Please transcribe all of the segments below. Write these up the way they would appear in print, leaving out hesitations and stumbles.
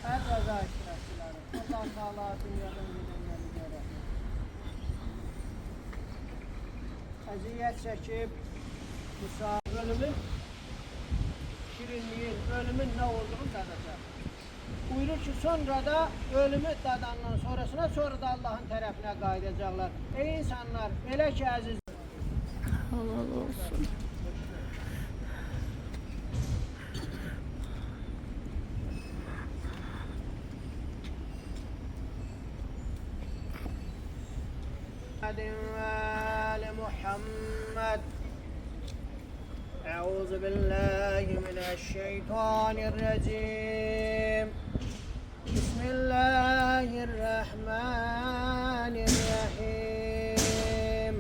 Her kaza iştirakçıları. Allah Teala dünyanın gidenleri göre. Əziyyət çəkib, ölümün, şirinliğin, ölümün ne olduğunu tadacaq. Buyurur ki, sonra da ölümü dadandan sonra da Allah'ın tərəfinə qayıdacaqlar. Ey insanlar, elə ki əziz. Halal olsun. وآل محمد أعوذ بالله من الشيطان الرجيم بسم الله الرحمن الرحيم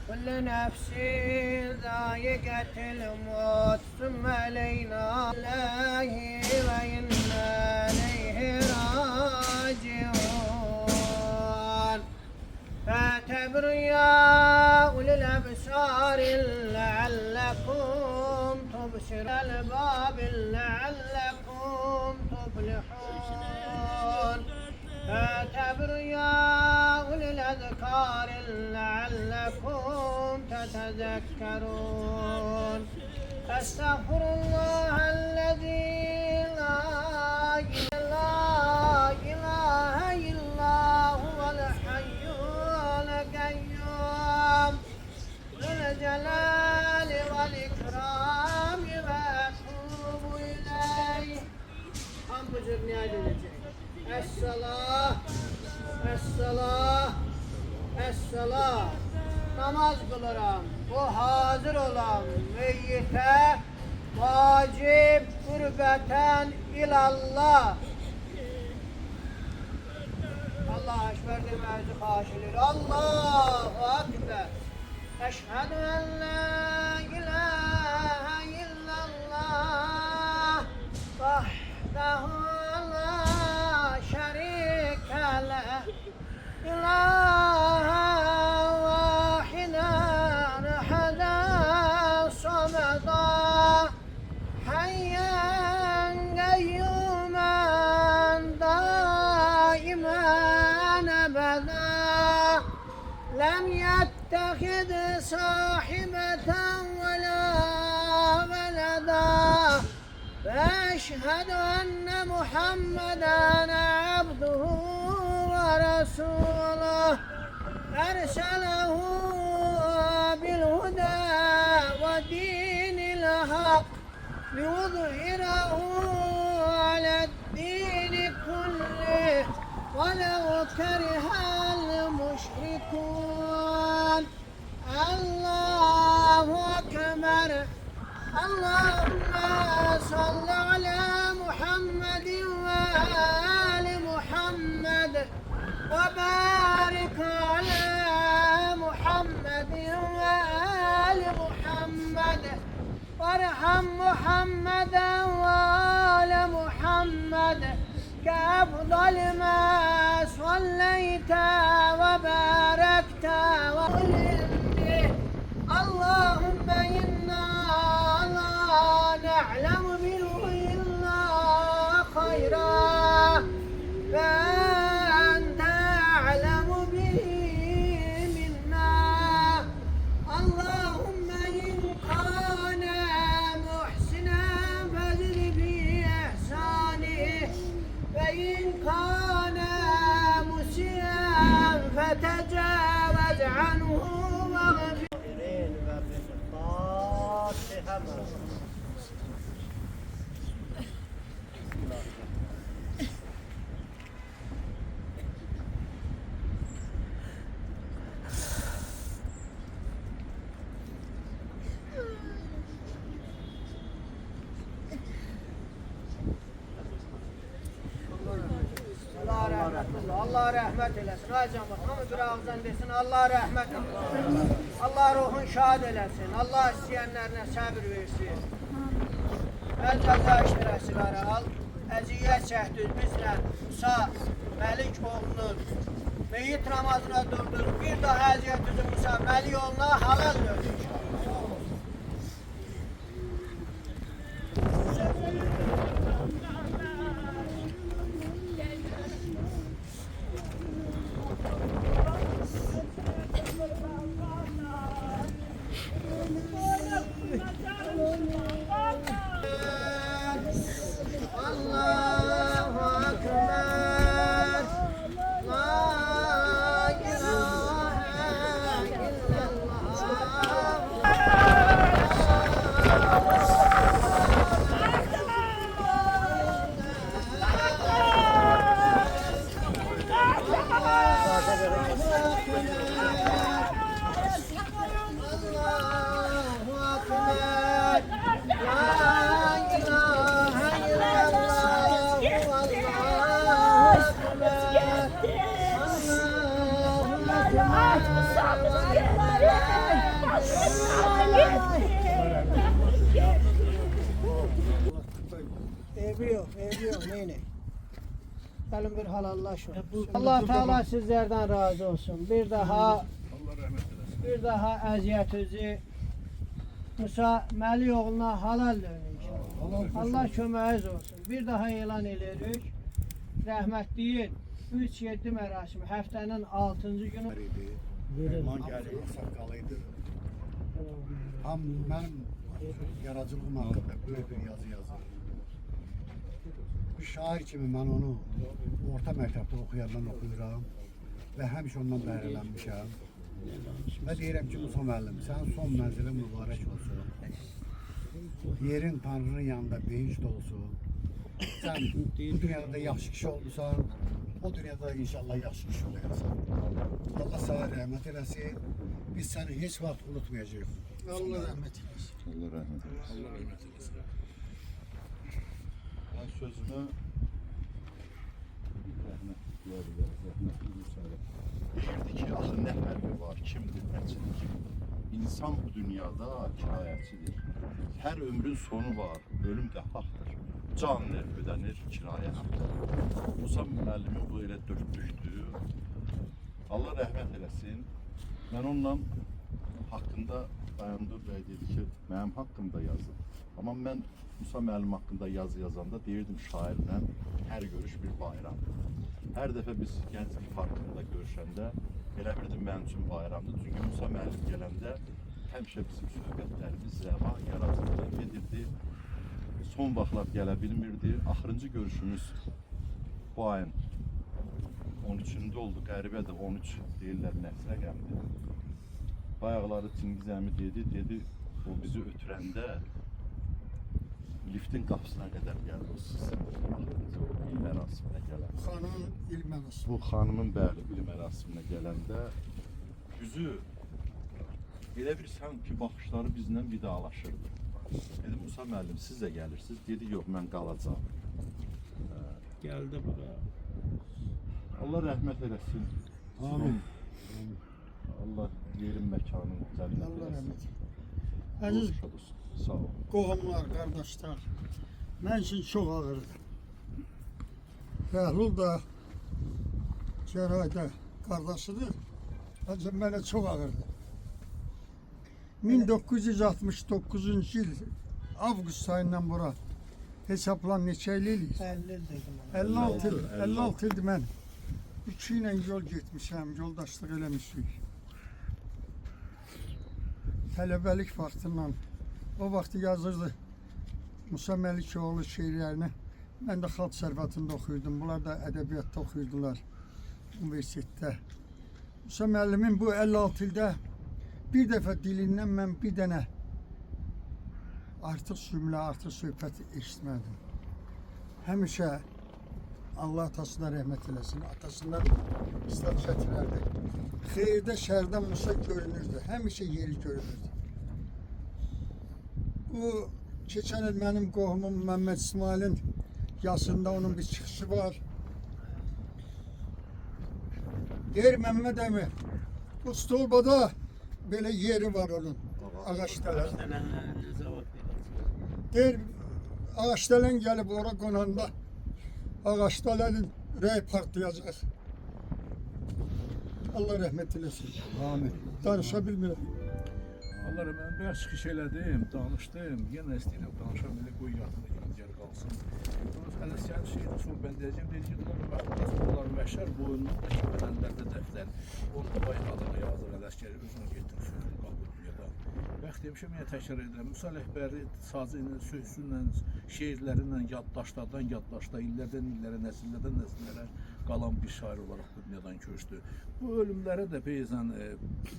كل نفس ذائقة الموت ثم إلينا الله وإنا إليه راجعون فاعتبروا يا أولي الأبصار لعلكم تبصرون الباب لعلكم تفلحون فاعتبروا يا أولي الأذكار لعلكم تتذكرون أستغفر الله الذي لا إله إلا هو الحي القيوم ذو الجلال والإكرام وأتوب إليه. Tam bu cür niyaz edecek. Es-salah, es-salah, es-salah. Namaz kılarım. Bu hazır olan meyyite vacib gurbeten ilallah. Allah ekber dememizi xahiş edilir. Allahu ekber. Eşhedü en la ilahe illallah vahdehu la şerike leh ilahen vahiden eheden sameda hayyen kayyumen daimen ebeda lem يتخذ صاحبة ولا ولدا وأشهد أن محمدا عبده ورسوله أرسله بالهدى ودين الحق ليظهره على الدين كله ولو كره المشركون. الله أكبر. اللهم صل على محمد وآل محمد وبارك على محمد وآل محمد وارحم محمدا وآل محمد كأفضل ما صليت وباركت وعلمت. اللهم إنا لا نعلم منه إلا خيرا فأنت أعلم به منا. اللهم إن كان محسنا فزد بإحسانه وإن كان مسيئا فتجاوز عنه واغفر. Allah rahmet eylesin. Hacamız hamı bir ağızdan desin. Allah rahmet eylesin. Allah ruhun şad eylesin. Allah isteyenlerine sabır versin. El kaza iştirakçıları al. Əziyyət çəkdir bizlə Musa Məlik oğlunun meyyit namazına durdur. Bir daha əziyyət düzü Musa Məlik oğluna halal döndür. Allahu Ekber. La ilahe illallah. Allahu Ekber. La ilahe illallah. Allahu Ekber. Eybi yok, neyine? Gelin bir halallaşın. Allah Teala sizlerden razı olsun. Bir daha əziyyətinizi Musa Məli oğluna halal verin inşallah. Allah köməyiniz olsun. Bir daha elan edirik. Rəhmətliyin 3-7 mərasimi həftənin 6-cı günü. Man gəlir, saqqalıydı. Ham mənim yaradıcılığım haqqında böyük bir yazı yazır. Bir şair kimi mən onu orta məktəbdə oxuyandan oxuyuram və həmişə ondan bəhrələnmişəm. Və deyirəm ki, Musa müəllim, sənin son mənzilin mübarək olsun. Yerin Tanrının yanında behişt olsun. Sən bu dünyada da yaxşı kişi olmuşsan, o dünyada da inşallah yaxşı kişi olacaksın. Allah sana rəhmət eləsin. Biz səni heç vaxt unutmayacağıq. Allah rəhmət eləsin. Allah rahmet eylesin. Allah rahmet eylesin. Ben sözüme rahmetli Musa'ya derdi ki, ahı ne fərqi var, kimdir, nəçidir? İnsan bu dünyada kirayəçidir. Hər ömrün sonu var, ölüm də haqdır. Can ödənir, kirayə haqdır. Musa müəllimi bu elə dörtlükdü. Allah rəhmət eləsin. Mən onunla haqqında Dayandır bəy dedi ki, mənim haqqımda yazın. Amma mən Musa müəllim haqqında yazı yazanda deyirdim şairlə hər görüş bir bayramdır. Hər dəfə biz Gənclik Parkında görüşəndə elə bildim mənim üçün bayramdır. Çünki Musa müəllim gələndə həmişə bizim söhbətlərimiz rəva, yaradıcı gedirdi. Son vaxtlar gələ bilmirdi. Axırıncı görüşümüz bu ayın 13-cündə oldu. Qəribədir, 13 deyirlər, nəfs rəqəmdir. Bayaqları Çingiz əmi dedi, o bizi ötürəndə liftin qapısına qədər gəldi o sizin il mərasiminə gələn. Xanımın il mərasimi. Bu xanımın bəli il mərasiminə gələndə yüzü elə bir sanki baxışları bizlə vidalaşırdı. Dedim, Musa müəllim siz də gəlirsiniz. Dedi, yox mən qalacağım. Geldi bura. Allah rəhmət eləsin. Amin. Allah yerin məkanın cənnət Allah eləsin. rəhmət. Əziz Olsun, olsun. Sağ ol. qohumlar, qardaşlar, mən üçün çox ağırdır. Bəhlul da Cerayda qardaşıdır. Ancaq mənə çox ağırdır. 1969-cu il avqust ayından bura hesablan neçə il eləyir? 56 il, 56 ildir mən 2 ilə yol getmişəm, yoldaşlıq eləmişik. Tələbəlik vaxtından o vaxtı yazırdı Musa Məlikoğlu şeirlərini. Mən də xalq sərvətində oxuyurdum. Bunlar da ədəbiyyatda oxuyurdular universitetdə. Musa müəllimin bu 56 ildə bir dəfə dilindən mən bir dənə artıq cümlə, artıq söhbət eşitmədim. Həmişə Allah atasına rəhmət eləsin. Atasından islah çətirərdi. Xeyirdə, şərdə Musa görünürdü. Həmişə yeri görünürdü. Bu keçən il mənim qohumum Məhəmməd İsmailin yasında onun bir çıxışı var. Deyir Məhəmməd əmi, bu stolbada belə yeri var onun ağaçdalar. Deyir ağaçdalan gəlib ora qonanda ağaçdalanın ürəyi partlayacaq. Allah rəhmət eləsin. Amin. Danışa bilmirəm. Allah mən biraz çıxış elədim, danışdım. Yenə istəyirəm danışam, elə qoy yadına gəl qalsın. Ələsyan şeydə son bəndəyəcəm, deyəcəm, bunlar məşər boyunluqdakı bədənlərdə dəflər. Onu da bayağı adına yazır, Ələskəri özünə getir, sürür, qalır, ya da Bax demişəm, yenə təkrar edirəm. Musa Rəhbəri sazı ilə, sözü ilə, şeirlərinlə yaddaşda, illərdən illərə, nəsillərdən nəsillərə qalan bir şair olaraq bu dünyadan köçdü. Bu ölümlərə də bəzən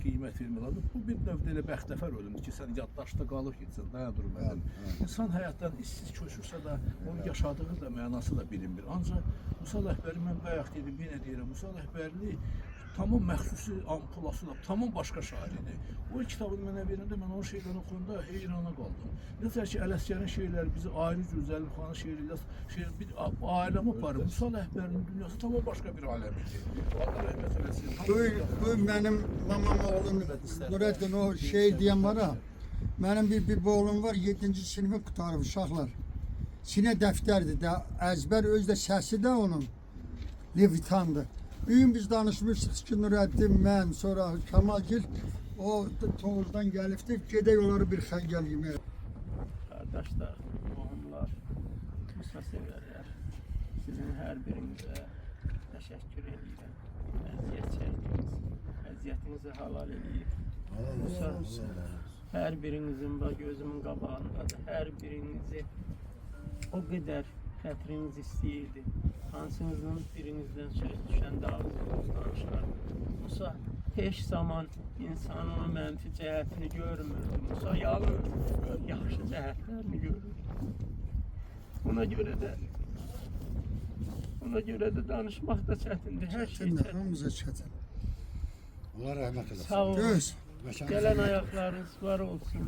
qiymət vermək lazım. Bu bir növdə elə bəxtəvər ölümdür ki, sən yaddaşda qalıb getsən, dayanır mənim. İnsan həyatdan işsiz köçürsə də, onun yaşadığı da mənası da bilinmir. Ancaq Musa Rəhbəri, mən bayaq dedim, yenə deyirəm, Musa Rəhbərli tamam məxsusi ampulası da, tamam başqa şair idi. O kitabını mənə verəndə mən o şeyləri oxuyanda heyrana qaldım. Necə ki, Ələsgərin şeirləri bizi ayrı cür, Zəlimxanın şeirləri, bir aləmə aparır. Musa Rəhbərinin dünyası tamam başqa bir aləm idi. Allah rəhmət eləsin. Bu mənim mamam oğlum Nurettin o şey deyən var ha. Mənim bir oğlum var 7-ci sinifi qurtarıb uşaqlar. Sinə dəftərdir də, əzbər öz də səsi də onun Levitandır. Bir gün biz danışmışdıq ki, Nurettin, mən, sonra Kemalgil o Tovuzdan gəlibdi, gedək onları bir xəngəl yeməyə. Qardaşlar, qohumlar, Musa sevərlər. Sizin hər birinizə təşəkkür edirəm. Əziyyət çəkdiniz, əziyyətinizi halal edib. Musa, hər birinizin bax gözümün qabağındadır. Hər birinizi o qədər xətriniz istəyirdi. Hansınızın birinizdən söz düşəndə ağzınız danışardı. Musa heç zaman insanın mənfi cəhətini görmürdü. Musa yalnız yaxşı cəhətlərini görürdü. Buna görə də danışmaq da çətindir. Hər şey Çətindir, çətin. hamımıza çətin. Allah rəhmət eləsin. Sağ olun. Göz. Gələn ayaqlarınız var olsun.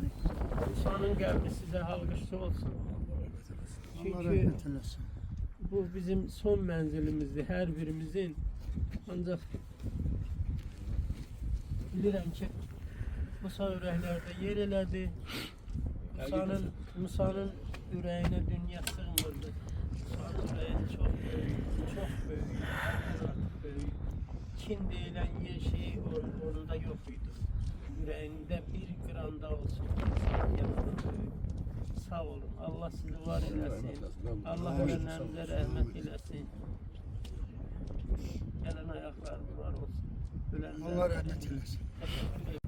Musanın qəbri sizə halqışlı olsun. Allah Çünki rəhmət eləsin. bu bizim son mənzilimizdir, hər birimizin. Ancaq bilirəm ki, Musa ürəklərdə yer elədi. Musanın ürəyinə dünya sığmırdı. Musanın ürəyi çox böyük. Kin deyilən yer şey orada yox idi. Ürəyində bir qranda olsun. Yanında böyük. Sağ olun. Allah sizi var eləsin. Allah ölənlərinizə rəhmət eləsin. Gələn ayaqlarınız var olsun. Allah rəhmət eləsin. Təşəkkür ederim.